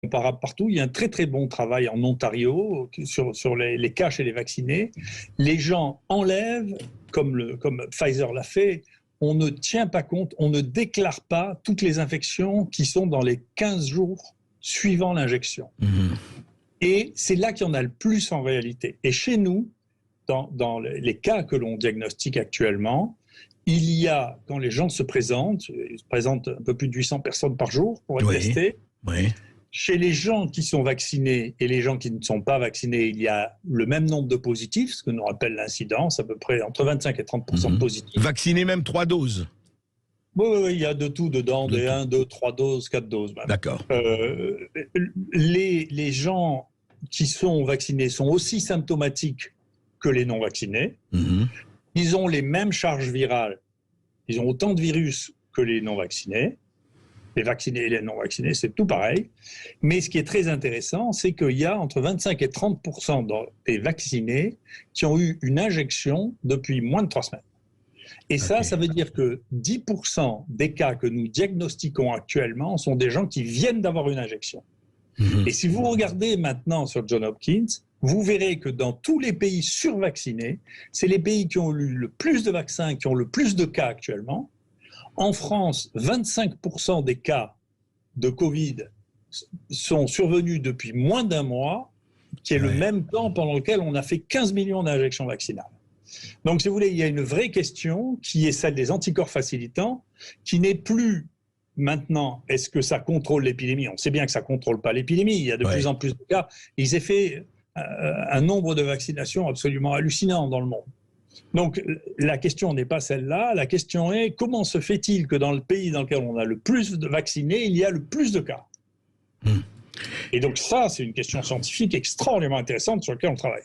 comparable partout. Il y a un très très bon travail en Ontario sur les cas chez les vaccinés. Les gens enlèvent, comme Pfizer l'a fait, on ne tient pas compte, on ne déclare pas toutes les infections qui sont dans les 15 jours suivant l'injection. Et c'est là qu'il y en a le plus en réalité. Et chez nous, dans les cas que l'on diagnostique actuellement, il y a, quand les gens se présentent, ils se présentent un peu plus de 800 personnes par jour pour être testés. Oui. Chez les gens qui sont vaccinés et les gens qui ne sont pas vaccinés, il y a le même nombre de positifs, ce que nous rappelle l'incidence, à peu près entre 25 et 30% de positifs. Vaccinés même 3 doses. Oui, il y a de tout dedans, des 1, 2, 3 doses, 4 doses même. D'accord. Les gens qui sont vaccinés sont aussi symptomatiques que les non-vaccinés. Ils ont les mêmes charges virales, ils ont autant de virus que les non-vaccinés. Les vaccinés et les non-vaccinés, c'est tout pareil. Mais ce qui est très intéressant, c'est qu'il y a entre 25 et 30% des vaccinés qui ont eu une injection depuis moins de 3 semaines. Et ça veut dire que 10% des cas que nous diagnostiquons actuellement sont des gens qui viennent d'avoir une injection. Et si vous regardez maintenant sur Johns Hopkins, vous verrez que dans tous les pays survaccinés, c'est les pays qui ont eu le plus de vaccins, qui ont le plus de cas actuellement. En France, 25% des cas de Covid sont survenus depuis moins d'1 mois, qui est le même temps pendant lequel on a fait 15 millions d'injections vaccinales. Donc, si vous voulez, il y a une vraie question qui est celle des anticorps facilitants, qui n'est plus maintenant, est-ce que ça contrôle l'épidémie ? On sait bien que ça ne contrôle pas l'épidémie, il y a de plus en plus de cas. Ils ont fait un nombre de vaccinations absolument hallucinant dans le monde. Donc, la question n'est pas celle-là. La question est comment se fait-il que dans le pays dans lequel on a le plus de vaccinés, il y a le plus de cas ? Et donc ça, c'est une question scientifique extraordinairement intéressante sur laquelle on travaille.